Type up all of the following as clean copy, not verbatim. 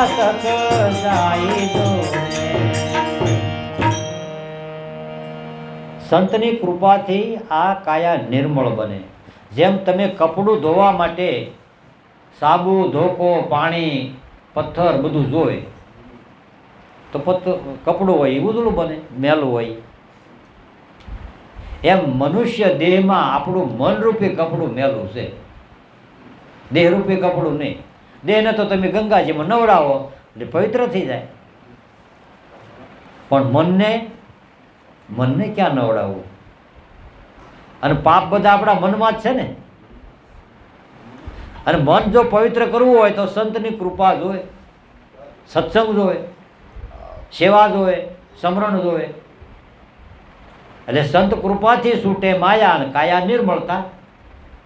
પાતક જાય દોરે. સંતની કૃપાથી આ કાયા નિર્મળ બને. જેમ તમે કપડું ધોવા માટે સાબુ, ધોકો, પાણી, પથ્થર બધું જોવે તો કપડું હોય એ ઉજળું બને, મેલું હોય. એમ મનુષ્ય દેહમાં આપણું મનરૂપી કપડું મેલું છે, દેહરૂપી કપડું નહીં. દેહને તો તમે ગંગાજીમાં નવડાવો એટલે પવિત્ર થઈ જાય, પણ મનને ક્યાં નવડાવવું? અને પાપ બધા આપણા મનમાં જ છે ને. અને મન જો પવિત્ર કરવું હોય તો સંતની કૃપા જોઈએ, સત્સંગ જોઈએ, સેવા જોઈએ, સમરણ જોઈએ. એટલે સંત કૃપાથી છૂટે માયા અને કાયા નિર્મળતા.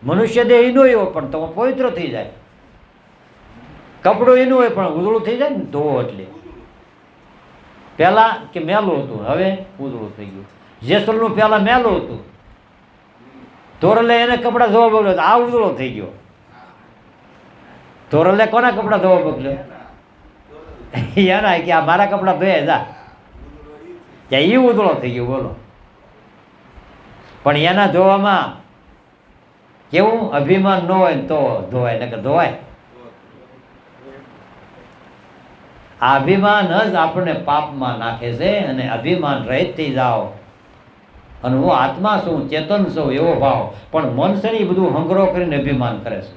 મનુષ્ય દેહ એનો હોય પણ તમે પવિત્ર થઈ જાય. કપડું એનું હોય પણ ઉજળું થઈ જાય ને ધોવો એટલે. પહેલા કે મેલું હતું, હવે ઉજળું થઈ ગયું. જેસલનું પહેલા મેલું હતું, ધોરલે એને કપડા ધોવા બગડ્યો, આ ઉજળો થઈ ગયો. ધોરલે કોના કપડા ધોવા બગડ્યો? એના કે આ મારા કપડા ધોયા જા, ત્યાં એ ઉજળો થઈ ગયો. બોલો. પણ એના ધોવામાં કેવું અભિમાન ન હોય તો ધોવાય, નકર ધોવાય. આ અભિમાન જ આપણને પાપમાં નાખે છે. અને અભિમાન રહિત થઈ જાઓ અને હું આત્મા છું, ચેતન છું એવો ભાવ. પણ મન છે ને એ બધું હંગરો કરીને અભિમાન કરે છે.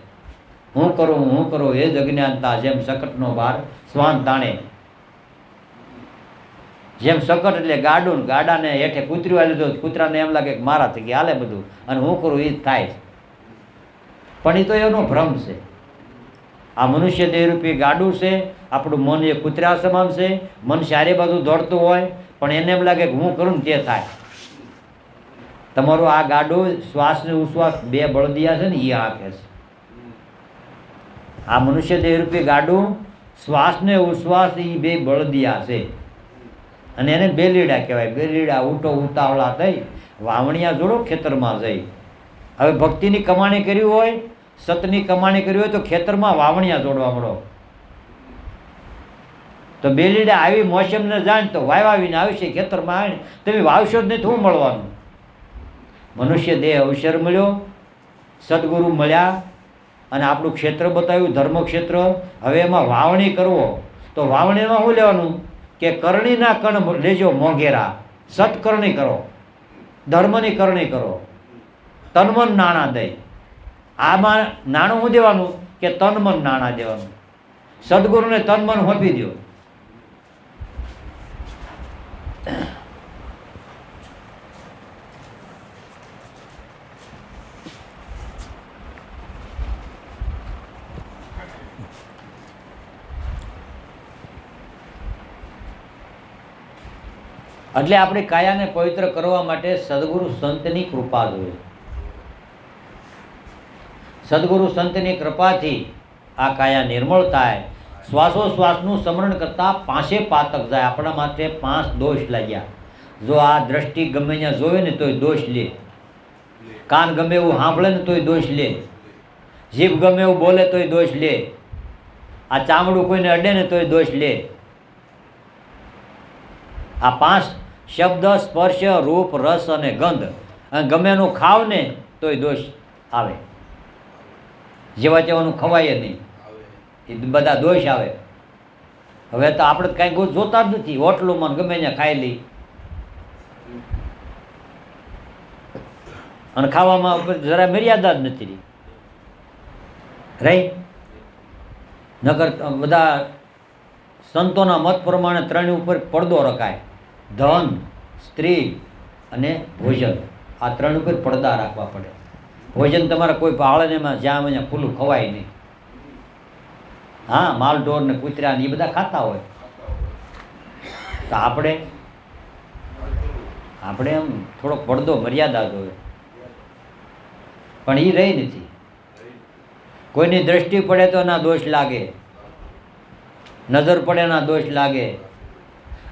હું કરું એ જ અજ્ઞાનતા. જેમ શકટનો બાર શ્વાન તાણે. જેમ શકટ એટલે ગાડું, ગાડાને હેઠે કૂતર્યું લીધો, કૂતરાને એમ લાગે કે મારા થઈ ગયા હાલે બધું, અને હું કરું એ જ થાય. પણ એ તો એનો ભ્રમ છે. આ મનુષ્ય દેહરૂપી ગાડું છે. આપણું મન એ કૂતરા સમાન છે. મન ચારે બાજુ દોડતું હોય પણ એને એમ લાગે કે હું કરું ને તે થાય. તમારું આ ગાડું શ્વાસ ને ઉશ્વાસ બે બળદિયા છે ને એ આપે છે. આ મનુષ્ય દેહરૂપી ગાડું શ્વાસ ને ઉશ્વાસ એ બે બળદિયા છે. અને એને બેલીડા કહેવાય. બેલીડા ઉટો ઉતાવળા થઈ વાવણિયા જોડો ખેતરમાં જઈ. હવે ભક્તિની કમાણી કરી હોય, સતની કમાણી કરી હોય તો ખેતરમાં વાવણિયા જોડવા મળો. તો બેલીડા આવી મોસમને જાણ તો વાવીને આવશે ખેતરમાં આવીને તમે વાવશો જ નહીં તો શું મળવાનું? મનુષ્ય દેહ અવસર મળ્યો, સદગુરુ મળ્યા અને આપણું ક્ષેત્ર બતાવ્યું, ધર્મક્ષેત્ર. હવે એમાં વાવણી કરવો તો વાવણીમાં શું લેવાનું કે કરણીના કણ લેજો મોંઘેરા. સત્કરણી કરો, ધર્મની કરણી કરો, તનમન નાણાં દઈ. આમાં નાણું શું દેવાનું કે તનમન નાણાં દેવાનું. સદગુરુને તનમન હોપી દો. એટલે આપણી કાયાને પવિત્ર કરવા માટે સદગુરુ સંતની કૃપા જોઈએ. સદગુરુ સંતની કૃપાથી આ કાયા નિર્મળ થાય. શ્વાસોશ્વાસનું સ્મરણ કરતા પાંચે પાતક જાય. આપણા માટે 5 દોષ લાગ્યા. જો આ દ્રષ્ટિ ગમે ત્યાં જોવે ને તોય દોષ લે, કાન ગમે એવું સાંભળે ને તોય દોષ લે, જીભ ગમે એવું બોલે તોય દોષ લે, આ ચામડું કોઈને અડે ને તોય દોષ લે. આ 5 શબ્દ, સ્પર્શ, રૂપ, રસ અને ગંધ, અને ગમે એનું ખાવ ને તોય દોષ આવે. જેવા તેવાનું ખવાય નહીં, એ બધા દોષ આવે. હવે તો આપણે કાંઈ જોતા જ નથી. હોટલોમાં ગમે ત્યાં ખાઈ લઈ અને ખાવામાં જરા મર્યાદા જ નથી રહી. નગર બધા સંતોના મત પ્રમાણે 3 ઉપર પડદો રખાય. ધન, સ્ત્રી અને ભોજન. આ 3 ઉપર પડદા રાખવા પડે. ભોજન તમારે કોઈ ભાળે એમાં જ્યાં અહીંયા ખુલ્લું ખવાય નહીં. હા, માલ ઢોર ને કૂતરા ને એ બધા ખાતા હોય તો આપણે એમ થોડોક પડદો મર્યાદા જોઈએ. પણ એ રહી નથી. કોઈની દ્રષ્ટિ પડે તો એના દોષ લાગે, નજર પડે એના દોષ લાગે.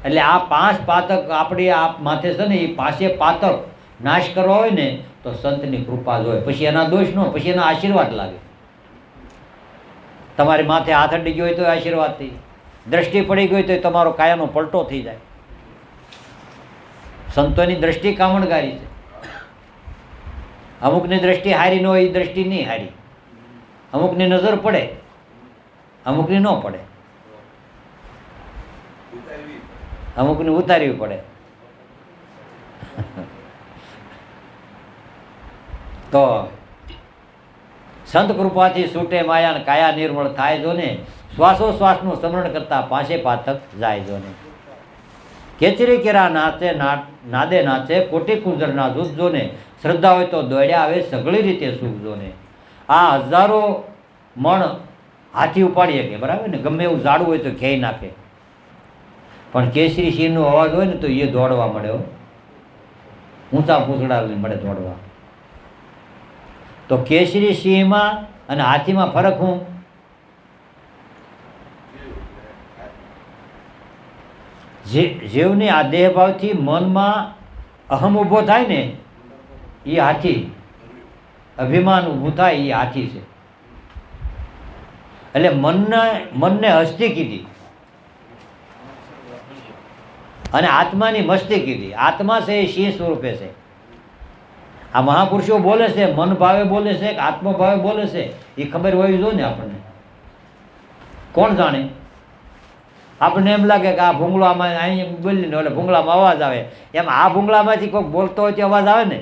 એટલે આ 5 પાતક આપણી આ માથે છે ને, એ 5 પાતક નાશ કરવા હોય ને તો સંતની કૃપા જ હોય. પછી એના દોષ ન, પછી એના આશીર્વાદ લાગે. તમારી માથે હાથ અડી ગયો હોય તો આશીર્વાદથી, દ્રષ્ટિ પડી ગઈ તો તમારો કાયાનો પલટો થઈ જાય. સંતોની દ્રષ્ટિ કામણગારી છે. અમુકની દ્રષ્ટિ હારી ન હોય એ દ્રષ્ટિ નહીં હારી. અમુકની નજર પડે, અમુકની ન પડે, અમુકની ઉતારવી પડે. તો સંત કૃપાથી છૂટે માયા કાયા નિર્મળ થાય જો ને, શ્વાસોશ્વાસનું સ્મરણ કરતા પાસે પાતક જાય જો ને. કેચરી કેરા નાચે નાદે નાચે, કોટી કુંજરના દૂધ જો ને, શ્રદ્ધા હોય તો દોડ્યા આવે સઘળી રીતે સુખ જો ને. આ હજારો મણ હાથી ઉપાડી શકે, બરાબર ને, ગમે એવું ઝાડું હોય તો ખેઈ નાખે, પણ કેસરી સિંહનો અવાજ હોય ને તો એ દોડવા મળે, ઊંચા પૂંછડા મળે દોડવા. તો કેસરી સિંહમાં અને હાથીમાં ફરક હું? જીવની આ દેહભાવથી મનમાં અહમ ઊભો થાય ને એ હાથી, અભિમાન ઊભું થાય એ હાથી છે. એટલે મનને હસ્તી કીધી અને આત્માની મસ્તી કીધી. આત્મા છે એ સિંહ સ્વરૂપે છે. આ મહાપુરુષો બોલે છે, મન ભાવે બોલે છે કે આત્મભાવે બોલે છે એ ખબર હોવી જોઈએ ને આપણને. કોણ જાણે? આપણને એમ લાગે કે આ ભૂંગળો આમાં અહીં બોલીને એટલે ભૂંગળામાં અવાજ આવે, એમ આ ભૂંગળામાંથી કોઈક બોલતો હોય તો અવાજ આવે ને.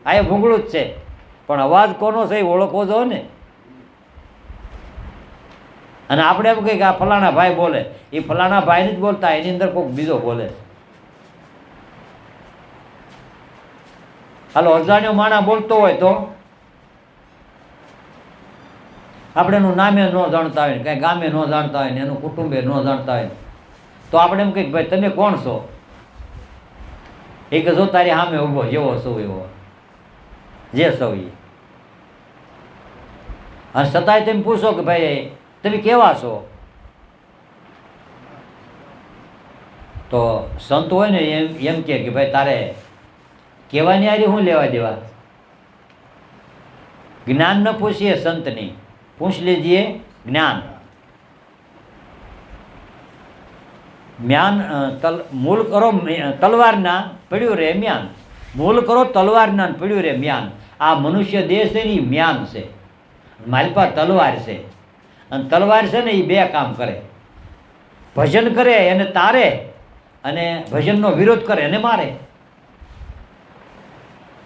આ એ ભૂંગળું જ છે, પણ અવાજ કોનો છે એ ઓળખવો જોઈએ ને. અને આપણે એમ કહીએ કે આ ફલાણા ભાઈ બોલે, એ ફલાણા ભાઈને જ બોલતા, એની અંદર કોઈક બીજો બોલે. હાલો, અજાણ્યો માણસ બોલતો હોય તો આપણે એનું નામે ન જાણતા હોય ને, કાંઈ ગામે ન જાણતા હોય ને, એનું કુટુંબે ન જાણતા હોય તો આપણે એમ કહીએ કે ભાઈ તમે કોણ છો? એ કે જો તારી સામે ઊભો, જેવો સૌ એવો, જે સૌ એ. અને છતાંય તમે પૂછો કે ભાઈ તમે કેવા છો? તો સંત હોય ને એમ કે ભાઈ તારે કહેવાની આરી શું લેવા દેવા? જ્ઞાન ન પૂછીએ સંતની, પૂછ લીજીએ જ્ઞાન. મ્યાન મૂલ કરો તલવારના, પડ્યું રે મ્યાન. મૂલ કરો તલવારના, પડ્યું રે મ્યાન. આ મનુષ્ય દેહ છે ને એ મ્યાન છે, મારી પાસે તલવાર છે. અને તલવાર છે ને એ બે કામ કરે, ભજન કરે એને તારે, અને ભજનનો વિરોધ કરે એને મારે.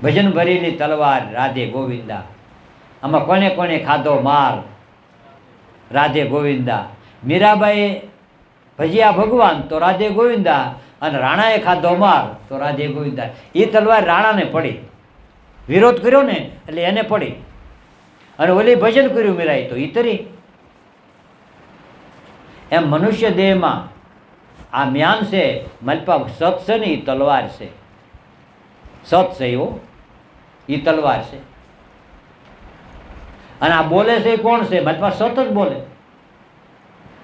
ભજન ભરેલી તલવાર રાધે ગોવિંદા, આમાં કોને કોને ખાધો માર રાધે ગોવિંદા. મીરાબાઈએ ભજ્યા ભગવાન તો રાધે ગોવિંદા, અને રાણાએ ખાધો માર તો રાધે ગોવિંદા. એ તલવાર રાણાને પડી, વિરોધ કર્યો ને એટલે એને પડી. અને ઓલી ભજન કર્યું મીરાએ તો એ તરી. એમ મનુષ્ય દેહમાં આ મ્યાન છે, મલપા સત છે ને એ તલવાર છે. સત છે એવો એ તલવાર છે. અને આ બોલે છે એ કોણ છે? મલપા સત જ બોલે.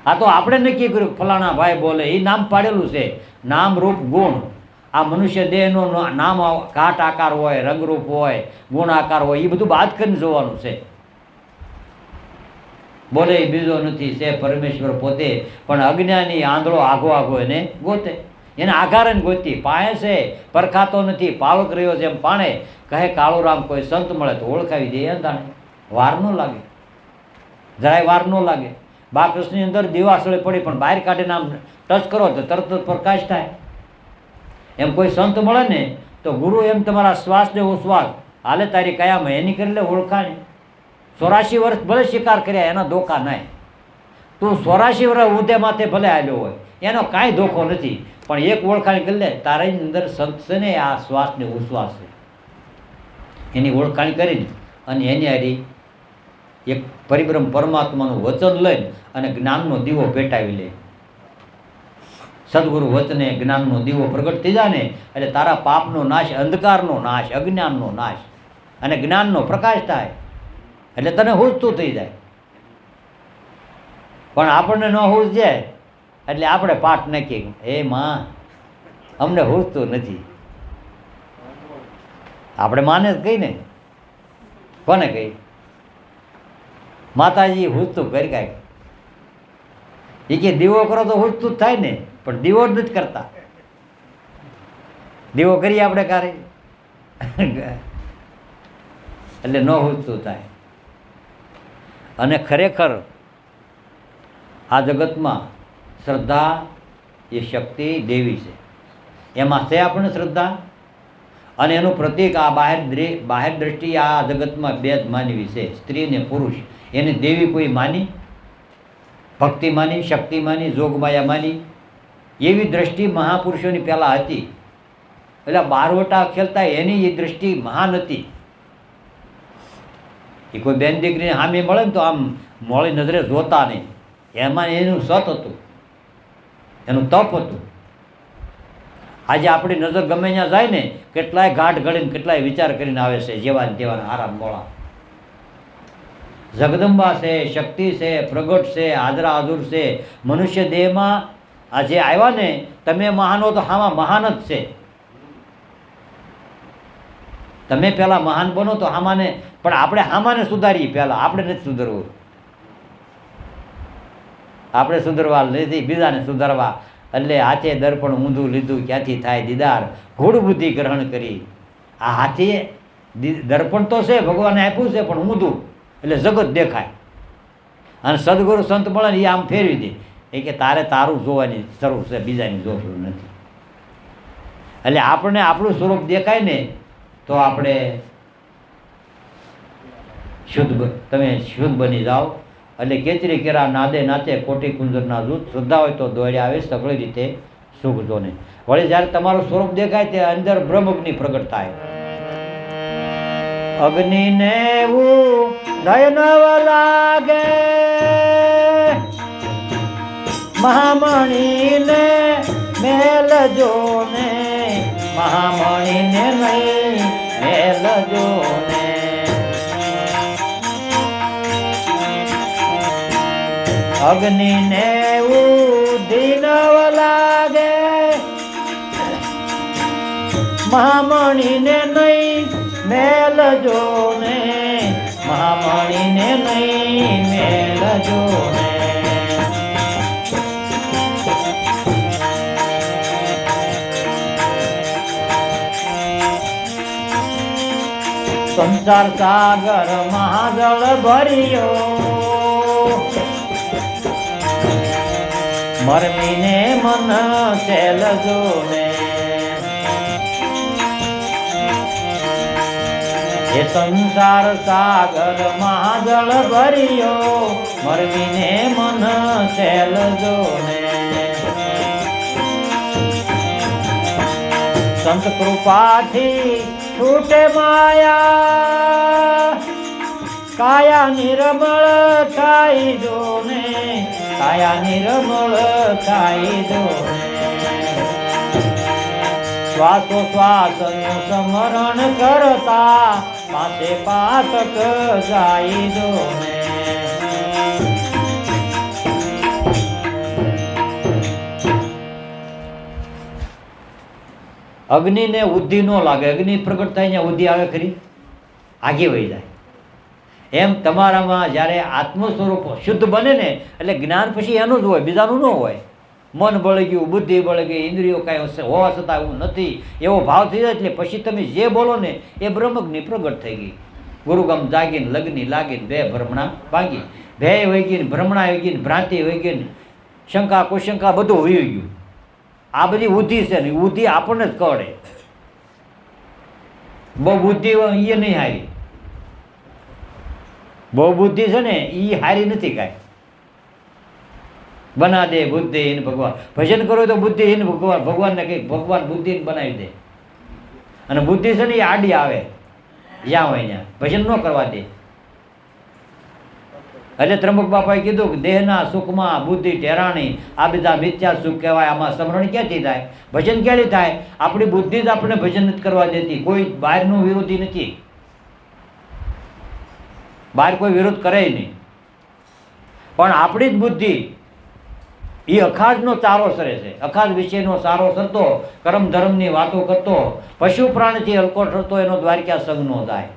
આ તો આપણે નક્કી કર્યું ફલાણા ભાઈ બોલે, એ નામ પાડેલું છે, નામ રૂપ ગુણ. આ મનુષ્ય દેહનો નામ ઘાટ આકાર હોય, રંગરૂપ હોય, ગુણ આકાર હોય, એ બધું બાદ કરીને જોવાનું છે. બોલે એ બીજો નથી, છે પરમેશ્વર પોતે, પણ અજ્ઞાની આંધળો આઘો આઘો એને ગોતે. એને આઘારે ગોતી પાએ છે, પરખાતો નથી, પાવક રહ્યો છે એમ પાણે. કહે કાળુરામ કોઈ સંત મળે તો ઓળખાવી દે અંધાણે. વાર ન લાગે, જરાય વાર ન લાગે. બાળકૃષ્ણની અંદર દિવાસળે પડી પણ બહાર કાઢીને આમ ટચ કરો તો તરત જ પ્રકાશ થાય. એમ કોઈ સંત મળે ને તો ગુરુ એમ તમારા શ્વાસ ને ઉશ્વાસ હાલે તારી કયામાં એની કરી લે ઓળખાણી. 84 વર્ષ ભલે શિકાર કર્યા એના ધોકા નહીં. તું 84 વર્ષ ઉદે માથે ભલે હાલ્યો હોય એનો કાંઈ ધોખો નથી, પણ એક ઓળખાણ કરી લે તારી અંદર સંત છે ને આ શ્વાસ ને ઉશ્વાસ છે, એની ઓળખાણ કરીને અને એની હારી એક પરિબ્રહ્મ પરમાત્માનું વચન લઈને અને જ્ઞાનનો દીવો પેટાવી લે. સદગુરુ વચને જ્ઞાનનો દીવો પ્રગટ થઈ જાય ને એટલે તારા પાપનો નાશ, અંધકારનો નાશ, અજ્ઞાનનો નાશ અને જ્ઞાનનો પ્રકાશ થાય. એટલે તને હુજતું થઈ જાય. પણ આપણને ન હુજ જાય એટલે આપણે પાઠ નાખીએ, હે માં અમને હુજતું નથી. આપણે માને જ કહી ને, કોને કહી? માતાજી હુજતું કરી કાંઈક એ કે દીવો કરો તો હુજતું જ થાય ને, પણ દીવો જ નથી કરતા. દીવો કરીએ આપણે કારે એટલે ન હુજતું થાય. અને ખરેખર આ જગતમાં શ્રદ્ધા એ શક્તિ દેવી છે. એમાં છે આપણને શ્રદ્ધા, અને એનું પ્રતીક આ બાહ્ય દ્રષ્ટિ આ જગતમાં બે જ માનવી છે, સ્ત્રી ને પુરુષ. એને દેવી કોઈ માની? ભક્તિ માની, શક્તિ માની, જોગમાયા માની? એવી દ્રષ્ટિ મહાપુરુષોની પહેલાં હતી. એટલે બારવટા ખેલતા એની એ દ્રષ્ટિ મહાન હતી. એ કોઈ બેન દીકરીને સામે મળે ને તો આમ મોડી નજરે જોતા નહીં. એમાં એનું સત હતું, એનું તપ હતું. આજે આપણી નજર ગમે ત્યાં જાય ને, કેટલાય ગાંઠ ઘડીને કેટલાય વિચાર કરીને આવે છે, જેવા ને તેવા આરામ મોળા. જગદંબા છે, શક્તિ છે, પ્રગટ છે, હાજરા હાજુર છે. મનુષ્ય દેહમાં આ જે આવ્યા ને, તમે મહાન હો તો હામાં મહાન જ છે. તમે પહેલાં મહાન બનો તો હામાને, પણ આપણે હામાને સુધારીએ પહેલાં. આપણે નથી સુધરવું, આપણે સુધરવા નથી, બીજાને સુધારવા. એટલે હાથે દર્પણ ઊંધું લીધું, ક્યાંથી થાય દીદાર, ઘૂડ બુદ્ધિ ગ્રહણ કરી. આ હાથે દર્પણ તો છે, ભગવાને આપ્યું છે, પણ ઊંધું, એટલે જગત દેખાય. અને સદગુરુ સંત મળે ને એ આમ ફેરવી દે, એ કે તારે તારું જોવાની જરૂર છે, બીજાની જરૂર નથી. એટલે આપણને આપણું સ્વરૂપ દેખાય ને તો આપણે તમે શુદ્ધ બની જાઓ. એટલે કેચરી કેરા નાદે નાચે કોટી કુંજરના જૂથ, શ્રદ્ધા હોય તો દોડ્યા આવે સગળી રીતે સુખ જોને. વળી જ્યારે તમારું સ્વરૂપ દેખાય તે અંદર બ્રહ્મગ્નિ પ્રગટ થાય. અગ્નિને એવું નયનવ લાગે, મહામણીને મેલજો ને, મહામણીને નહીં મેલજો ને. અગ્નિને ઉધીનવ લાગે, મહામણીને નહીં મેલજો ને, મહામણીને નહીં મેલજો ને. સંસાર સાગર મહાજળ ભર્યો, મરમીને મન સેલજો ને. એ સંસાર સાગર મહાજળ ભર્યો, મરમીને મન સેલજો ને. સંત કૃપાથી છૂટે માયા, કાયા નિર્મળ થાય જો ને, કાયા નિર્મળ થાય જો ને. શ્વાસો શ્વાસનું સ્મરણ કરતા પાસે પાતક જાય જો ને. અગ્નિને ઉદ્ધિ ન લાગે, અગ્નિ પ્રગટ થાય ત્યાં ઉદ્ધિ આવે ખરી, આગે વહી જાય. એમ તમારામાં જ્યારે આત્મ સ્વરૂપ શુદ્ધ બને ને એટલે જ્ઞાન પછી એનું જ હોય, બીજાનું ન હોય. મન બળી ગયું, બુદ્ધિ બળી ગઈ, ઇન્દ્રિયો કાંઈ હોવા છતાં એવું નથી, એવો ભાવ થઈ જાય. એટલે પછી તમે જે બોલો ને એ બ્રહ્મગ્નિ પ્રગટ થઈ ગઈ. ગુરુગામ જાગીને લગ્ની લાગીને બે ભ્રમણા ભાગી, ભેય વહી ગઈ, ભ્રમણા વહી ગઈ, ભ્રાંતિ વહી ગઈ, શંકા કુશંકા બધું વહી ગયું. આ બધી બુદ્ધિ છે ને, બુદ્ધિ આપણને જ કળે. બહુ બુદ્ધિ એ નહીં હારી, બહુ બુદ્ધિ છે ને એ હારી નથી કાંઈ. બના દે બુદ્ધિહીન ભગવાન. ભજન કરો તો બુદ્ધિહીન ભગવાન, ભગવાનને કંઈક ભગવાન બુદ્ધિહીન બનાવી દે. અને બુદ્ધિ છે ને એ આડી આવે જ્યાં હોય ત્યાં, ભજન ન કરવા દે. એટલે ત્રંબક બાપાએ કીધું કે દેહના સુખમાં બુદ્ધિ ટેરાણી, આ બધા મિથ્યા સુખ કહેવાય. આમાં સ્મરણ ક્યાંથી થાય, ભજન ક્યાંથી થાય? આપણી બુદ્ધિ જ આપણે ભજન નથી કરવા દેતી. કોઈ બહારનું વિરોધી નથી, બહાર કોઈ વિરોધ કરે નહીં, પણ આપણી જ બુદ્ધિ એ અખાજનો ચારો સરે છે. અખાજ વિશેનો સારો સરતો, કર્મ ધર્મની વાતો કરતો, પશુ પ્રાણીથી હલકો ઠરતો, એનો દ્વારકા સંગ નો થાય.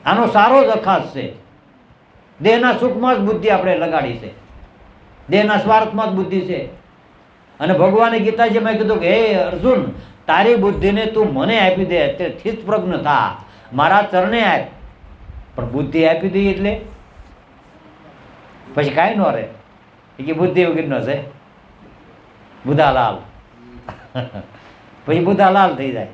આનો સારો જ અખાજ છે. દેહના સુખમાં જ બુદ્ધિ આપણે લગાડી છે. દેહના સ્વાર્થમાં જ બુદ્ધિ છે. અને ભગવાને ગીતાજીમાં કીધું કે હે અર્જુન, તારી બુદ્ધિને તું મને આપી દે, તે સ્થિતપ્રજ્ઞ થા, મારા ચરણે આપ. પણ બુદ્ધિ આપી દઈ એટલે પછી કાંઈ ન રહે. એ કે બુદ્ધિ વગરનો છે બુધાલાલ. પછી બુધાલાલ થઈ જાય.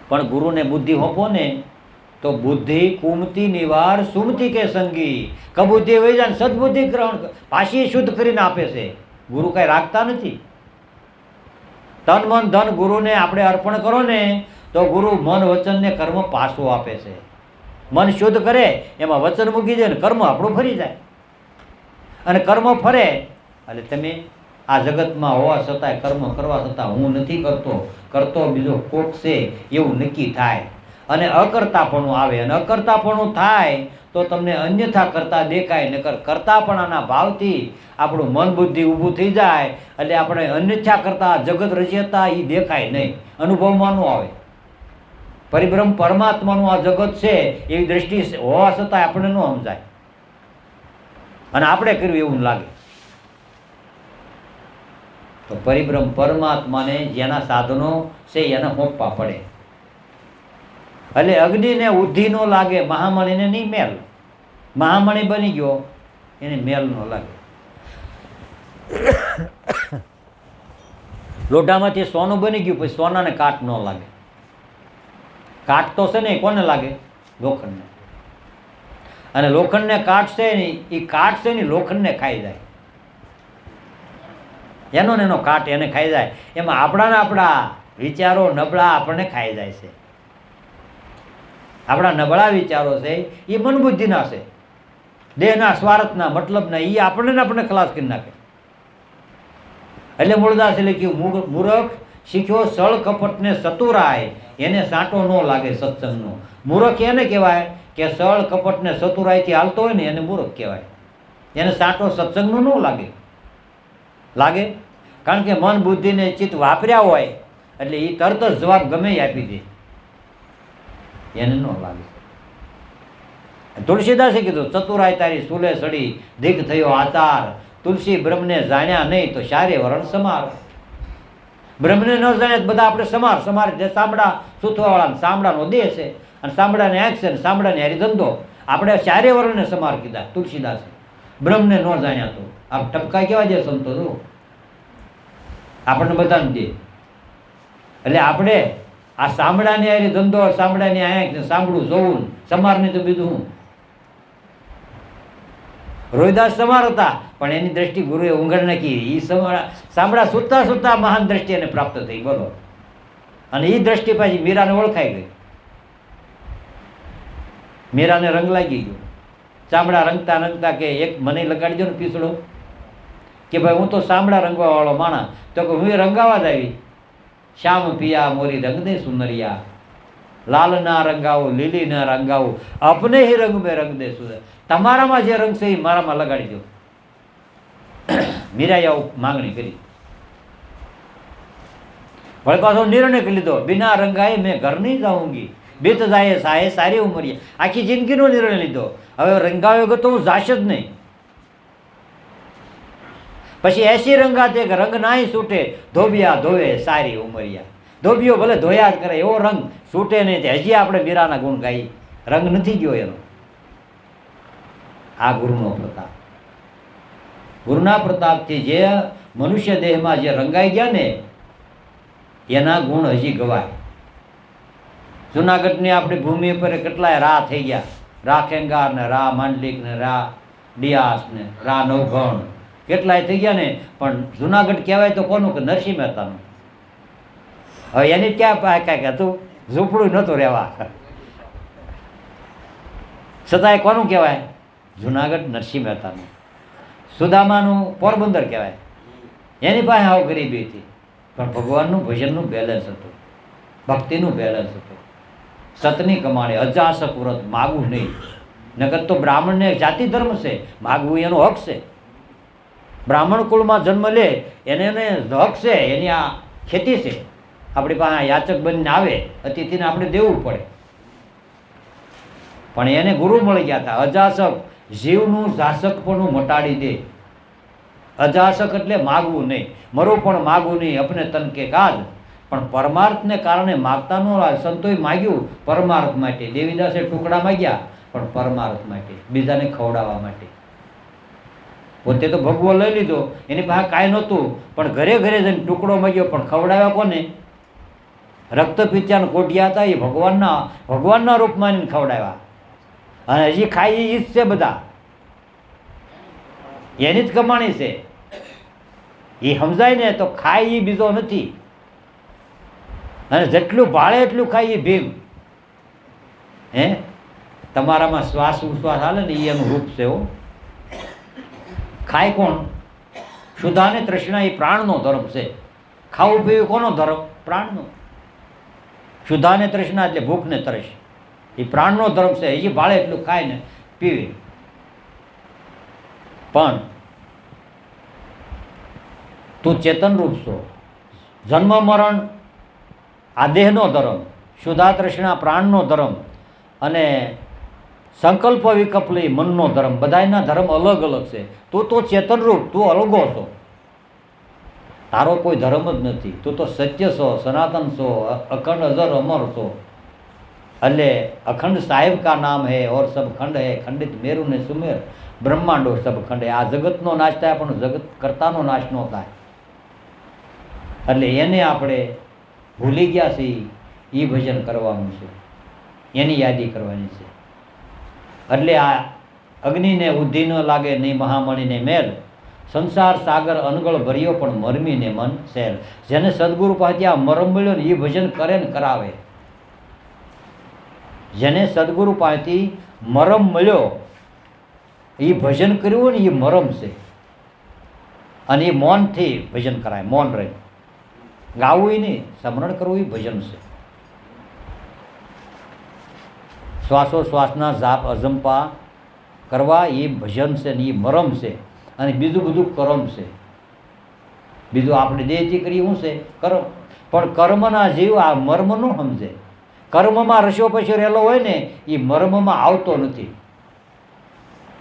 પણ ગુરુને બુદ્ધિ હોપો ને તો બુદ્ધિ કુમતી નિવાર સુમતી કે સંગી. કબુદ્ધિ વહી જાય, સદબુદ્ધિ ગ્રહણ પાછી શુદ્ધ કરીને આપે છે. ગુરુ કાંઈ રાખતા નથી. તન મન ધન ગુરુને આપણે અર્પણ કરો ને તો ગુરુ મન વચન ને કર્મ પાછું આપે છે. મન શુદ્ધ કરે, એમાં વચન મૂકી દે ને કર્મ આપણું ફરી જાય. અને કર્મ ફરે એટલે તમે આ જગતમાં હોવા છતાંય કર્મ કરવા છતાં હું નથી કરતો બીજો કોક છે એવું નક્કી થાય. અને અકર્તાપણું આવે, અને અકર્તાપણું થાય તો તમને અન્યથા કરતા દેખાય. નકર કરતાપણાના ભાવથી આપણું મન બુદ્ધિ ઊભું થઈ જાય એટલે આપણે અન્યથા કરતા જગત રચયતા એ દેખાય નહીં, અનુભવમાં ન આવે. પરિબ્રહ્મ પરમાત્માનું આ જગત છે એવી દ્રષ્ટિ હોવા છતાંય આપણે ન સમજાય, અને આપણે કર્યું એવું લાગે. તો પરિબ્રહ્મ પરમાત્માને જેના સાધનો છે એને સોંપવા પડે. એટલે અગ્નિને ઉદ્ધિ ન લાગે, મહામણીને નહીં મેલ. મહામણી બની ગયો એને મેલ ન લાગે. લોઢામાંથી સોનું બની ગયું પછી સોનાને કાટ ન લાગે. કાટ તો છે ને કોને લાગે? લોખંડને. અને લોખંડને કાટ છે ને એ કાટ છે ને લોખંડને ખાઈ જાય. એનો ને એનો કાટ એને ખાઈ જાય. એમાં આપણા વિચારો નબળા આપણને ખાઈ જાય છે. આપણા નબળા વિચારો છે એ મનબુદ્ધિના છે, દેહના સ્વાર્થના મતલબના, એ આપણને ખલાસ કરી નાખે. એટલે મૂળદાસે લખ્યું, મૂર્ખ શીખ્યો સળ કપટને સતુરાય, એને સાંટો ન લાગે સત્સંગનો. મૂર્ખ એને કહેવાય કે સળ કપટને સતુરાયથી હાલતો હોય ને એને મૂર્ખ કહેવાય. એને સાંટો સત્સંગનો ન લાગે. કારણ કે મન બુદ્ધિને ચિત્ત વાપર્યા હોય એટલે એ તરત જ જવાબ ગમે એ આપી દે, એને ન લાગે. તુલસીદાસે કીધું, ચતુરાય તારી સુલે સડી દીક થયો આચાર, તુલસી બ્રહ્મને જાણ્યા નહીં તો સારે વરણ સમાર. બ્રહ્મને ન જાણે બધા આપણે સમાર જે સાંભળા સૂથવાવાળા સાંભળાનો દેહ છે, અને સાંભળાને આંખ છે, અને સાંભળાને હારી ધંધો. આપણે ચારે વર્ણને સમાર કીધા તુલસીદાસે. બ્રહ્મને ન જાણ્યા તો આપ ટપકા કેવા દે સંતો તો આપણને બધાને દે. એટલે આપણે આ સાંભળાની હારી ધંધો, સાંભળાની આંખ ને સાંભળું જોવું, સમારની તો બીજું હું. રોહિદાસ સમાર હતા પણ એની દ્રષ્ટિ ગુરુએ ઊંઘણ નાખી. એ સાંભળા સુતા મહાન દ્રષ્ટિ એને પ્રાપ્ત થઈ. બોલો. અને એ દ્રષ્ટિ પાછી મીરાને ઓળખાઈ ગઈ. મીરાને રંગ લાગી ગયો. ચામડા રંગતા કે એક મને લગાડી દો ને પીસડો, કે ભાઈ હું તો સાંભળા રંગવા વાળો માણસ. તો કે હું એ રંગાવા જ આવી. શ્યામ પિયા મોરી રંગ દે સુનરિયા, લાલ ના રંગાવો લીલી ના રંગાવો, અપને હી રંગ મેં રંગ દે સુંદર. તમારામાં જે રંગ છે એ મારામાં લગાડી દો. મીરાએ આવું માંગણી કરી. વળી પાછો નિર્ણય કરી લીધો, બિના રંગાએ મેં ઘર નહીં જાઉંગી, બીત જાય સાહે સારી ઉંમરીએ. આખી જિંદગીનો નિર્ણય લીધો, હવે રંગાવ્યો ગયો તો હું જાશ જ નહીં. પછી એસી રંગા તે રંગ નાય છૂટે, ધોબિયા ધોવે સારી ઉંમરિયા. ધોબિયો ભલે ધોયા જ કરે, એવો રંગ છૂટે નહીં. હજી આપણે મીરાના ગુણ ગાઈ, રંગ નથી ગયો એનો. આ ગુરુનો પ્રતાપ. ગુરુના પ્રતાપથી જે મનુષ્ય દેહમાં જે રંગાઈ ગયા ને એના ગુણ હજી ગવાય. જુનાગઢની આપણી ભૂમિ પર કેટલાય રા થઈ ગયા. રા ખેંગાર ને રા માંડલિક ને રા ડિયાસ ને રા નવઘણ કેટલાય થઈ ગયા ને. પણ જુનાગઢ કહેવાય તો કોનું? કે નરસિંહ મહેતાનું. હવે એની ક્યાં કાંઈક હતું, ઝૂંપડું નહોતું રહેવા, છતાંય કોનું કહેવાય? જુનાગઢ નરસિંહ મહેતાનું. સુદામાનું પોરબંદર કહેવાય. એની પાસે આવું ગરીબી હતી, પણ ભગવાનનું ભજનનું બેલેન્સ હતું, ભક્તિનું બેલેન્સ હતું. સતની કમાણી, અજાસક વ્રત, માગવું નહીં. નકર તો બ્રાહ્મણને જાતિ ધર્મ છે, માગવું એનો હક છે. બ્રાહ્મણ કુળમાં જન્મ લે એને હક છે, એની આ ખેતી છે. આપણી પાસે યાચક બનીને આવે અતિથિને આપણે દેવું પડે. પણ એને ગુરુ મળી ગયા હતા. અજાસક જીવનું જાસકપણું મટાડી દે. અજાસક એટલે માગવું નહીં, મરો પણ માગવું નહીં, અપને તન કે કાજ. પણ પરમાર્થને કારણે માગતા ન રહે. સંતોએ માગ્યું પરમાર્થ માટે, દેવીદાસે ટુકડા માગ્યા પણ પરમાર્થ માટે, બીજાને ખવડાવવા માટે. પોતે તો ભગવો લઈ લીધો, એની પાસે કાંઈ નહોતું, પણ ઘરે ઘરે જઈને ટુકડો માગ્યો, પણ ખવડાવ્યા કોને? રક્તપિત્યાના કોઢિયા હતા, એ ભગવાનના રૂપમાં એને ખવડાવ્યા. અને હજી ખાઈ એ જ છે, બધા એની જ કમાણી છે. એ સમજાય ને તો ખાય એ બીજો નથી, અને જેટલું ભાળે એટલું ખાય એ ભીમ. હે, તમારામાં શ્વાસ ઉશ્વાસ હાલે ને એ એનું રૂપ છે. હો, ખાય કોણ? શુદ્ધાને તૃષ્ણા એ પ્રાણનો ધર્મ છે. ખાવું પીવું કોનો ધર્મ? પ્રાણનો. શુદ્ધાને તૃષ્ણા એટલે ભૂખ ને તરસ, એ પ્રાણનો ધર્મ છે. એ ભાળે એટલું ખાય ને પીવે. પણ તું ચેતન રૂપ છો. જન્મ મરણ આ દેહનો ધર્મ, શુદ્ધા તૃષ્ણા પ્રાણનો ધર્મ, અને સંકલ્પ વિકલ્પ મનનો ધર્મ. બધાના ધર્મ અલગ અલગ છે. તું તો ચેતન રૂપ, તું અલગો છો. તારો કોઈ ધર્મ જ નથી. તું તો સત્ય છો, સનાતન છો, અખંડ અજર અમર છો. એટલે અખંડ સાહેબ કા નામ હે ઓર સબ ખંડ હે, ખંડિત મેરુ ને સુમેર બ્રહ્માંડો સબ ખંડ હે. આ જગતનો નાશ થાય પણ જગત કરતાનો નાશ ન થાય. એટલે એને આપણે ભૂલી ગયા છીએ. એ ભજન કરવાનું છે, એની યાદી કરવાની છે. એટલે આ અગ્નિને ઉદ્ધિ ન લાગે નહીં મહામણીને મેલ, સંસાર સાગર અનગળ ભર્યો પણ મરમીને મન સેલ. જેને સદગુરુ પાસે આ મરમ મળ્યો ને એ ભજન કરે ને કરાવે. જેને સદગુરુ પાસેથી મરમ મળ્યો એ ભજન કર્યું ને એ મરમ છે. અને એ મૌનથી ભજન કરાય, મૌન રહે. ગાવું નહીં, સ્મરણ કરવું એ ભજન છે. શ્વાસોશ્વાસના જાપ અજંપા કરવા એ ભજન છે ને એ મરમ છે. અને બીજું બધું કર્મ છે. બીજું આપણે દેહથી કરીએ શું છે? કર્મ. પણ કર્મના જીવ આ મર્મ ન સમજે. કર્મમાં રસ્યો પછી રહેલો હોય ને એ મર્મમાં આવતો નથી.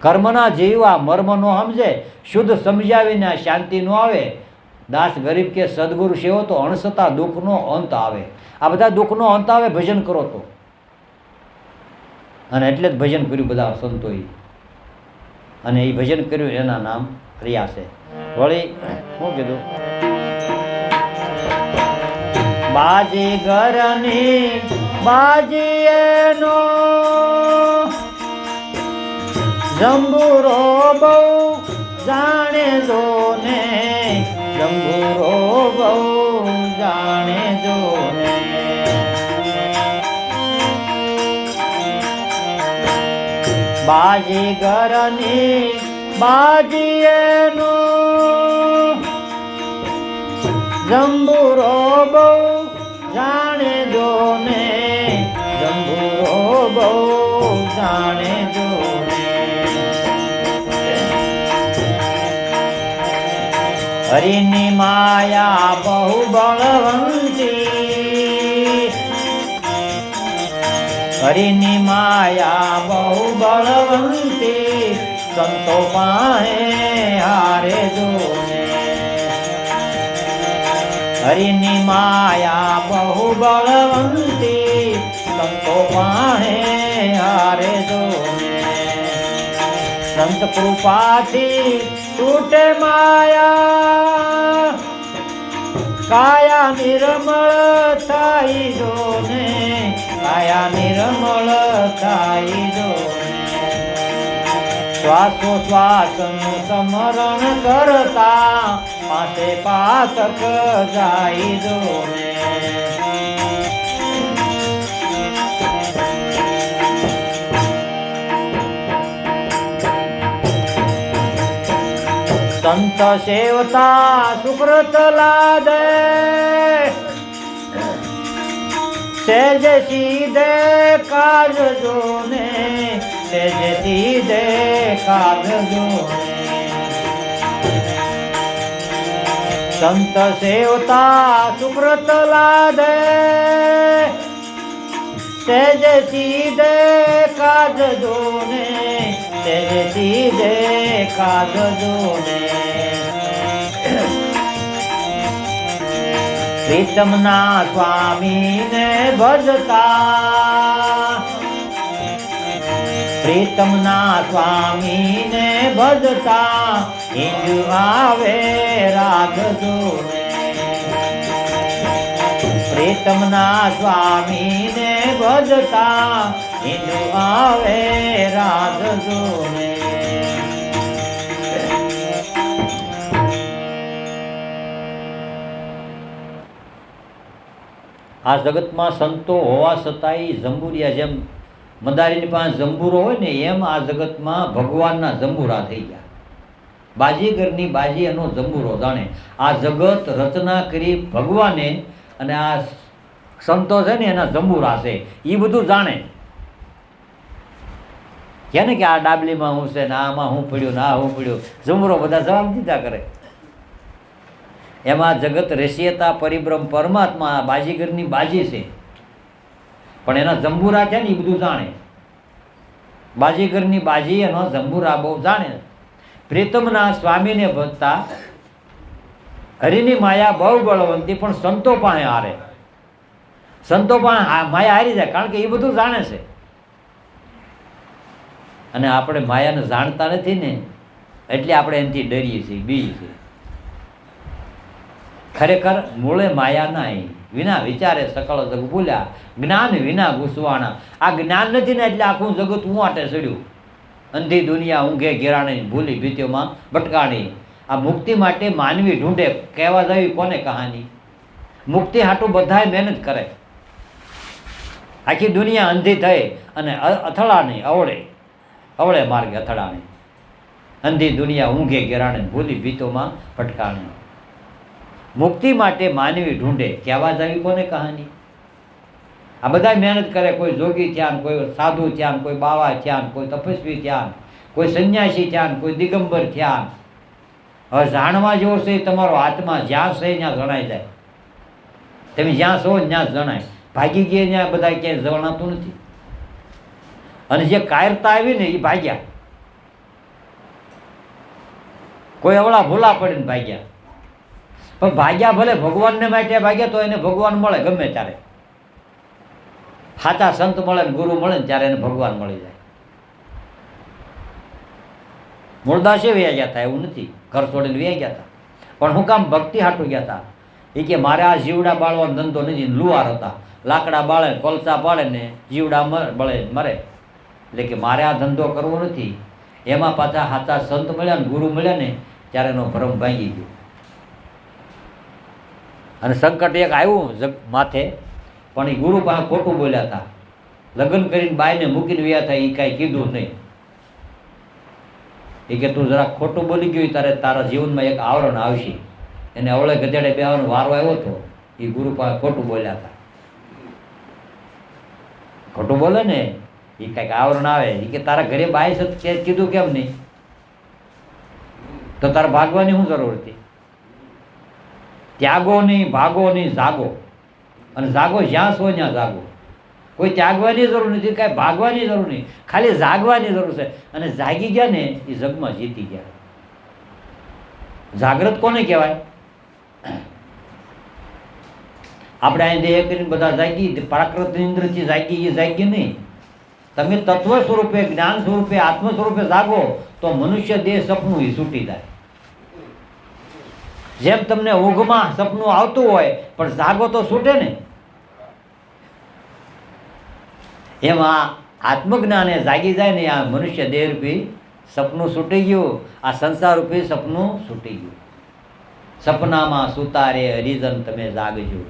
કર્મના જીવ આ મર્મ ન સમજે, શુદ્ધ સમજાવીને શાંતિ ન આવે. દાસ ગરીબ કે સદગુરુ સેવો તો અણસતા દુઃખનો અંત આવે. આ બધા દુઃખનો અંત આવે ભજન કરો તો. અને એટલે જ ભજન કર્યું બધા સંતોએ. અને એ ભજન કર્યું એના નામ રહ્યા છે. વળી શું કીધું? બાજી ઘરની બાજી એનો જંબુરો બહુ જાણે જો ને, જંબુરો બહુ જાણે જો ને. બાજી ઘરની બાજી એનો જંબુરો બહુ જાણે જો ને, જંબુરો બહુ જાણે જો ને. હરિની માયા બહુ બળવંતી, હરિની માયા બહુ બળવંતી, સંતો પાસે હારે જો ને. હરિની માયા બહુ બળવંતી, સંતો પાસે હારે જો ને. સંત કૃપાથી તૂટે માયા, કાયા નિર્મળ થાય જો ને, કાયા નિર્મળ થાય જો ને. શ્વાસોશ્વાસનું સ્મરણ કરતા પાસે પાતક જાય જો ને. સંત સેવતા સુકૃત લાદે, સેજ સીધે કાઢજો ને, સેજ સીધે કાઢજો ને. સંત સેવતા સુકૃત લાદે, સેજ સીધે કાઢજો ને, તેજથી દેખા જજોને પ્રીતમના સ્વામીને ભજતા પ્રીતમના સ્વામીને ભજતા હિંદુ આવે રાગજોને પ્રીતમના સ્વામીને ભજતા હિંદુ આવે રાગજોને આ જગતમાં સંતો હોવા છતાંય જંબુરિયા જેમ મદારીની પાસે જંબુરો હોય ને એમ આ જગતમાં ભગવાનના જંબુરા થઈ ગયા. બાજીગરની બાજી એનો જંબુરો જાણે. આ જગત રચના કરી ભગવાને અને આ સંતો છે ને એના જંબુરા છે એ બધું જાણે. કે ને કે આ ડાબલીમાં હું છે ને આમાં હું પડ્યું ને આ હું પડ્યું, જંબુરો બધા જવાબ દીધા કરે. એમાં જગત રસિયતા પરિબ્રહ્મ પરમાત્મા બાજીગરની બાજી છે, પણ એના જંબુરા છે ને એ બધું જાણે. બાજીગરની બાજી એનો જંબુરા બહુ જાણે. પ્રીતમના સ્વામીને ભજતા હરિની માયા બહુ બળવંતી, પણ સંતો પાસે હારે. સંતો પણ માયા હારી જાય, કારણ કે એ બધું જાણે છે. અને આપણે માયાને જાણતા નથી ને એટલે આપણે એનાથી ડરીએ છીએ, બીએ છીએ. ખરેખર મૂળે માયા નાય, વિના વિચારે સકળ જગ ભૂલ્યા, જ્ઞાન વિના ઘૂસવાણા. આ જ્ઞાન નથી ને એટલે આખું જગત ઊંવાટે ચડ્યું. અંધી દુનિયા ઊંઘે ઘેરાણી, ભૂલી ભીત્યોમાં ભટકાણી. આ મુક્તિ માટે માનવી ઢૂંઢે, કહેવા જવી કોને કહાની. મુક્તિ હાટું બધાય મહેનત કરે. આખી દુનિયા અંધી થઈ અને અથડાણી અવળે માર્ગે અથડાણી. અંધી દુનિયા ઊંઘે ઘેરાણી, ભૂલી ભીતોમાં ભટકાણી. મુક્તિ માટે માનવી ઢૂંઢે, કહેવા જવી કોને કહાની. આ બધા મહેનત કરે. કોઈ જોગી થયા, કોઈ સાધુ થયા, કોઈ બાવા થયા, કોઈ તપસ્વી થયા, કોઈ સંન્યાસી થયા, કોઈ દિગંબર થયા. હવે જાણવા જેવો છે તમારો આત્મા જ્યાં છે ત્યાં જણાઈ જાય. તમે જ્યાં છો ત્યાં જણાય. ભાગી ગયા ત્યાં બધા ક્યાંય જણાતું નથી. અને જે કાયરતા આવી ને એ ભાગ્યા. કોઈ અવળા ભૂલા પડીને ભાગ્યા, પણ ભાગ્યા ભલે ભગવાનને માટે ભાગ્યા તો એને ભગવાન મળે ગમે ત્યારે. સાચા સંત મળે ને ગુરુ મળે ને ત્યારે એને ભગવાન મળી જાય. મૂળદાસે વ્યા ગયા હતા એવું નથી, ઘર છોડીને વ્યા ગયા હતા. પણ હું કામ ભક્તિ હાટું ગયા હતા. એ કે મારે આ જીવડા બાળવાનો ધંધો નથી. લુહાર હતા, લાકડા બાળે, કોલસા બાળે ને જીવડા બળે મરે. એટલે કે મારે આ ધંધો કરવો નથી. એમાં પાછા સાચા સંત મળ્યા ને ગુરુ મળ્યા ને ત્યારે એનો ભ્રમ ભાંગી ગયો. અને સંકટ એક આવ્યું જગ માથે, પણ એ ગુરુ પાસે ખોટું બોલ્યા હતા. લગ્ન કરીને બાઈને મૂકીને વ્યા હતા, એ કાંઈ કીધું નહીં. એ કે તું જરાક ખોટું બોલી ગયું, ત્યારે તારા જીવનમાં એક આવરણ આવશે. એને અવળે ગધેડે બેવાનો વારો આવ્યો હતો, એ ગુરુ પાસે ખોટું બોલ્યા હતા. ખોટું બોલે ને એ કાંઈક આવરણ આવે. એ કે તારા ઘરે બાઈ છે કીધું કેમ નહીં? તો તારે ભાગવાની શું જરૂર હતી? ત્યાગો નહીં, ભાગો નહીં, જાગો. અને જાગો જ્યાં છો ત્યાં જાગો. કોઈ ત્યાગવાની જરૂર નથી, કાંઈ ભાગવાની જરૂર નહીં, ખાલી જાગવાની જરૂર છે. અને જાગી ગયા ને એ જગમાં જીતી ગયા. જાગ્રત કોને કહેવાય? આપણે અહીં દેહ કરીને બધા જાગી, પ્રાકૃત ઇન્દ્રથી જાગી, એ જાગી નહીં. તમે તત્વ સ્વરૂપે, જ્ઞાન સ્વરૂપે, આત્મ સ્વરૂપે જાગો તો મનુષ્ય દેહ સપનું એ છૂટી જાય. જેમ તમને ઊંઘમાં સપનું આવતું હોય પણ જાગો તો છૂટે ને, એમાં આત્મજ્ઞાને જાગી જાય ને આ મનુષ્ય દેહ રૂપી સપનું છૂટી ગયું. આ સંસાર રૂપી સપનું છૂટી ગયું. સપનામાં સુતારે હરિજન તમે જાગજો.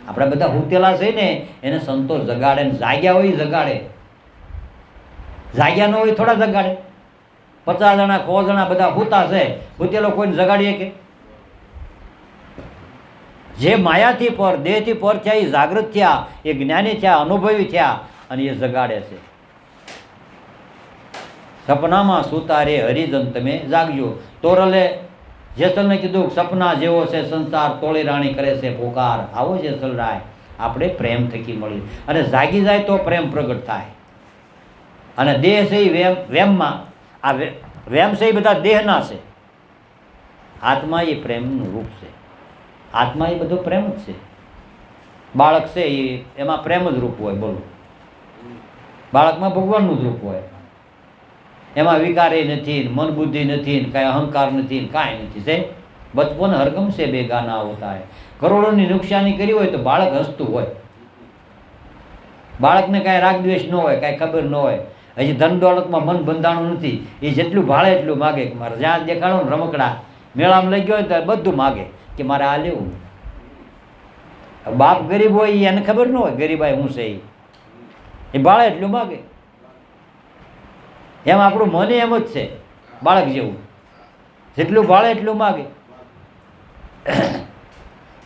આપણે બધા હુતેલા છે ને એને સંતોષ જગાડે ને જાગ્યા હોય જગાડે. જાગ્યા ન હોય થોડા જગાડે. 50 જણા 100 જણા બધા હુતા છે, હુતેલો કોઈને જગાડીએ કે? જે માયાથી પર, દેહથી પર થયા એ જાગૃત થયા, એ જ્ઞાની થયા, અનુભવી થયા અને એ જગાડે છે. સપનામાં સુતારે હરિજન તમે જાગજો. તોરલે જેસલને કીધું સપના જેવો છે સંસાર, તોળી રાણી કરે છે પોકાર. આવો જેસલ રાય આપણે પ્રેમ થકી મળી. અને જાગી જાય તો પ્રેમ પ્રગટ થાય. અને દેહ છે એ વેમમાં, આ વેમ છે એ બધા દેહના છે. આત્મા એ પ્રેમનું રૂપ છે. આત્મા એ બધો પ્રેમ જ છે. બાળક છે એમાં પ્રેમ જ રૂપ હોય. બોલો, બાળકમાં ભગવાનનું જ રૂપ હોય. એમાં વિકારે નથી, મન બુદ્ધિ નથી, કાંઈ અહંકાર નથી, કાંઈ નથી. છે બચપન હરગમ છે બેગાના હોતા હે. કરોડોની નુકસાની કરી હોય તો બાળક હસતું હોય. બાળકને કાંઈ રાગ દ્વેષ ન હોય, કાંઈ ખબર ન હોય. હજી ધન દોલતમાં મન બંધાણું નથી. એ જેટલું ભાળે એટલું માગે કે મારે જ્યાં દેખાડો ને રમકડા મેળામાં લઈ ગયો હોય તો બધું માગે કે મારે આ લેવું. બાપ ગરીબ હોય એને ખબર ન હોય ગરીબાઈ હું છે. એ ભાળે એટલું માગે. એમ આપણું મને એમ જ છે, બાળક જેવું, જેટલું ભાળે એટલું માગે.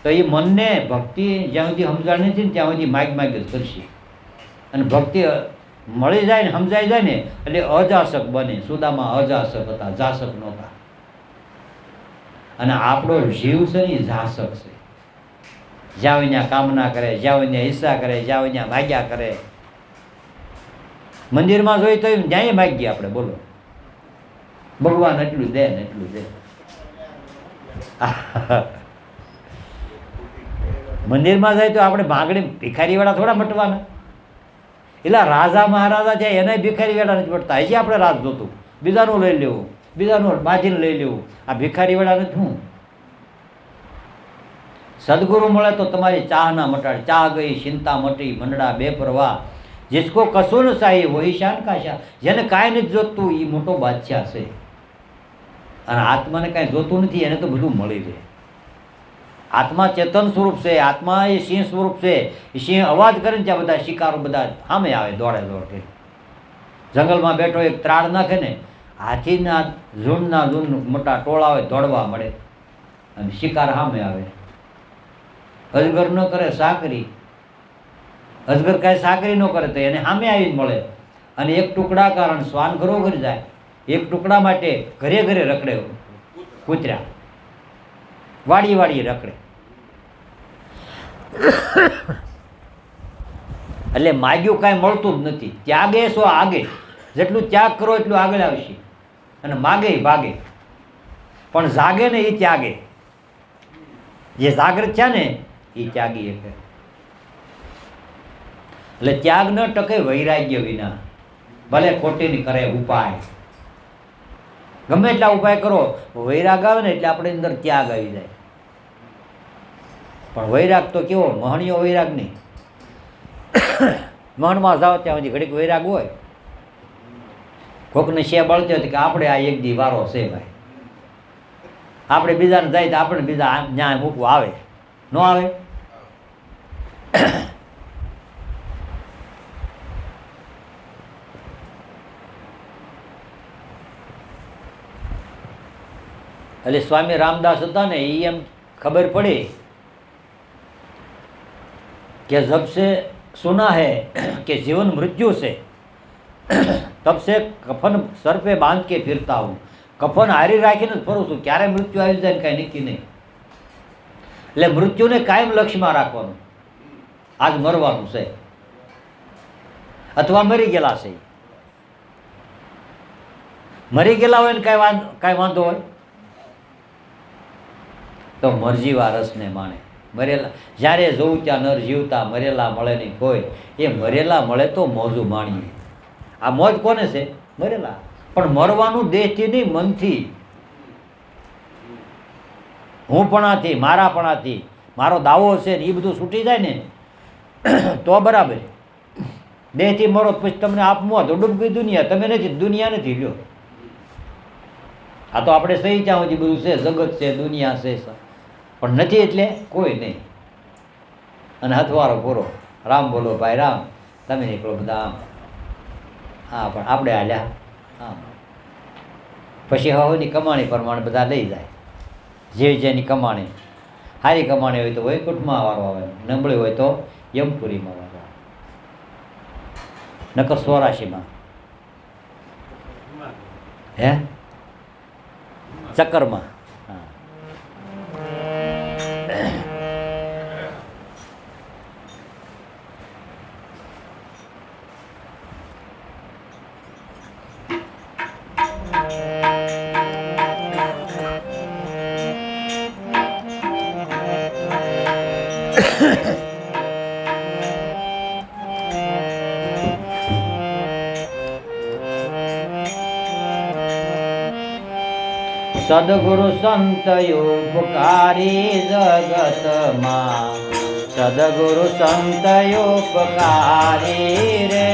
તો એ મનને ભક્તિ જ્યાં સુધી સમજણ નથી ને ત્યાં સુધી માગ જ કરશે. અને ભક્તિ મળી જાય ને સમજાઈ જાય ને એટલે અજાસક બને. સુદામા અજાસક હતા, જાસક નહોતા. અને આપણો જીવ છે ને એ જાસક છે. જ્યાં ત્યાં કામના કરે, જ્યાં ત્યાં હિસ્સા કરે, જ્યાં ત્યાં માગ્યા કરે. મંદિરમાં જોઈ તો ન્યાય માગીએ આપણે. બોલો, ભગવાન એટલું દે ને એટલું દે. મંદિરમાં જાય તો આપણે ભાગડી ભિખારી વાળા થોડા મટવાના. એટલે રાજા મહારાજા છે એને ભિખારી વાળા નથી પડતા. હજી આપણે રાજ જોતું, બીજાનું લઈ લેવું, બીજાનું બાજીને લઈ લેવું. આ ભિખારી વાળા નથી. હું સદગુરુ મળે તો તમારી ચાહ ના મટાડે. ચાહ ગઈ ચિંતા મટી મંડળા બે પરવા. जिसको कसून चाहिए वही शान का शाह. જેને કાંઈ નથી જોતું એ મોટો બાદશાહ છે. અને આત્માને કાંઈ જોતું નથી એને તો બધું મળી રહે. આત્મા ચેતન સ્વરૂપ છે. આત્મા એ સિંહ સ્વરૂપ છે. એ સિંહ અવાજ કરે ને ત્યાં બધા શિકારો બધા સામે આવે દોડે દોડે. જંગલમાં બેઠો એક ત્રાડ નાખે ને હાથીના ઝૂંડના ઝૂંડ મોટા ટોળા હોય દોડવા મળે અને શિકાર સામે આવે. અજગર ન કરે સાકરી. અજગર કાંઈ સાકરી ન કરે તો એને સામે આવીને મળે. અને એક ટુકડા કારણ શ્વાન ઘરો ઘર જાય. એક ટુકડા માટે ઘરે ઘરે રખડે કૂતરા, વાડીએ વાડીએ રખડે. એટલે માગ્યું કાંઈ મળતું જ નથી. ત્યાગે સો આગે. જેટલું ત્યાગ કરો એટલું આગળ આવશે. અને માગે ભાગે. પણ જાગે ને એ ત્યાગે. જે જાગૃત છે ને એ ત્યાગી એક. એટલે ત્યાગ ન ટકે વૈરાગ્ય વિના. ભલે ખોટીની કરે ઉપાય, ગમે એટલા ઉપાય કરો, વૈરાગ આવે ને એટલે આપણી અંદર ત્યાગ આવી જાય. પણ વૈરાગ તો કેવો મહણીયો વૈરાગ નહીં. મહણમાં જાઓ ત્યાં સુધી ઘડીક વૈરાગ હોય. કોકને છે બળતી હતી કે આપણે આ એક દી વારો છે ભાઈ, આપણે બીજાને જાય તો આપણે બીજા ન્યાય મૂકવા આવે ન આવે. એટલે સ્વામી રામદાસ હતા ને એ એમ ખબર પડી કે જબ से सुना है कि जीवन मृत्यु से तब से कफन सर पे बांध के फिरता हूँ. કફન હારી રાખીને જ ફરું છું. ક્યારે મૃત્યુ આવી જાય ને કાંઈ નક્કી નહીં. એટલે મૃત્યુને કાયમ લક્ષ્યમાં રાખવાનું. આજ મરવાનું છે અથવા મરી ગયેલા છે. મરી ગયેલા હોય ને કાંઈ વાંધો હોય તો મરજી વારસને માણે. મરેલા જ્યારે જોઉં ત્યાં નર જીવતા, મરેલા મળે નહીં કોઈ. એ મરેલા મળે તો મોજું માણીએ. આ મોજ કોને છે? મરેલા. પણ મરવાનું દેહથી નહીં, મનથી. હુંપણાથી, મારાપણાથી, મારો દાવો છે ને એ બધું છૂટી જાય ને તો બરાબર. દેહથી મરો પછી તમને આપમો તો ડૂબી દુનિયા. તમે નથી, દુનિયા નથી. લ્યો, આ તો આપણે સહી ત્યાં સુધી બધું છે, જગત છે, દુનિયા છે, પણ નથી એટલે કોઈ નહીં. અને હથવારો પૂરો. રામ બોલો ભાઈ રામ. તમે નીકળો બધા આમ. હા, પણ આપણે હાલ્યા આમ. પછી હવની કમાણી પ્રમાણે બધા લઈ જાય. જેની કમાણી સારી કમાણી હોય તો વૈકુંઠમાં વારો આવે, નબળી હોય તો યમપુરીમાં વારો આવે, નકર 84માં. હે ચક્કરમાં. હા, સદગુરુ સંત ઉપકારી જગતમાં, સદગુરુ સંત ઉપકારી રે.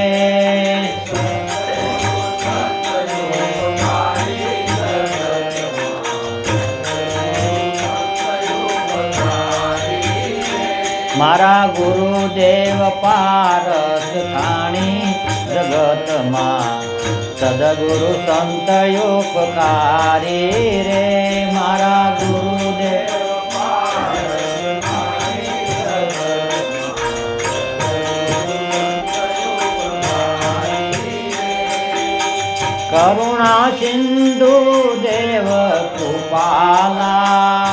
મારા ગુરુદેવ પારસ ખાણી જગતમાં, સદગુરુ સંત ઉપકારી રે. મારા ગુરુદેવ કરુણા સિંધુ દેવ કૃપાલા,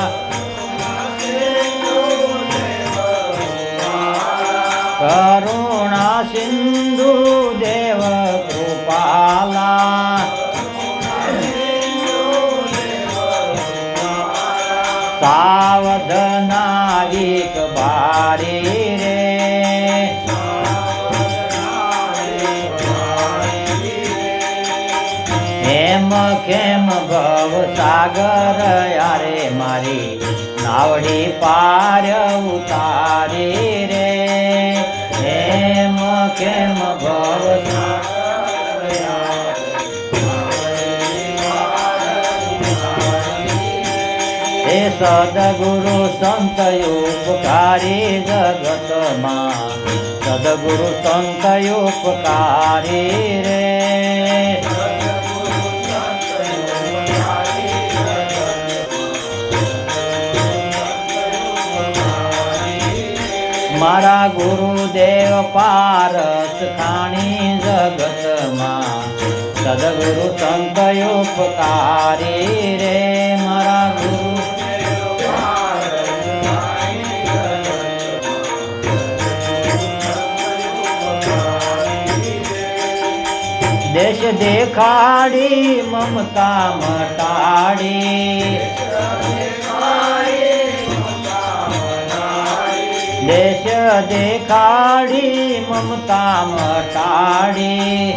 કરુણા સિંધુ દેવ કૃપાલા. સાવધનાયક બારી રે. હેમ ખેમ ભવ સાગર યારે મારી નાવડી પાર ઉતારી રે. હેમ ખેમ ભવ હે સદગુરુ સંત ઉપકારી જગતમાં, સદગુરુ સંત ઉપકારી રે. મારા ગુરુદેવ પારસ ખાણી જગતમાં, સદગુરુ સંત ઉપકારી રે. મારા ગુરુ દેશ દેખાડી મમતા મટાડી, દેશ દેખાડી મમતા મટાડી.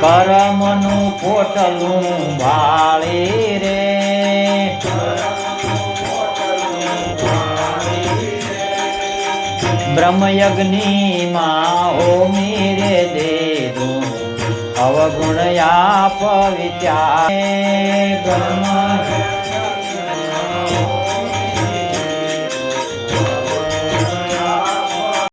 કર્મનું પોટલું ભાળી રે. બ્રહ્મયજ્ઞમાં હોમી રે દેવું, અવગુણ આપ વિચાર. બ્રહ્મ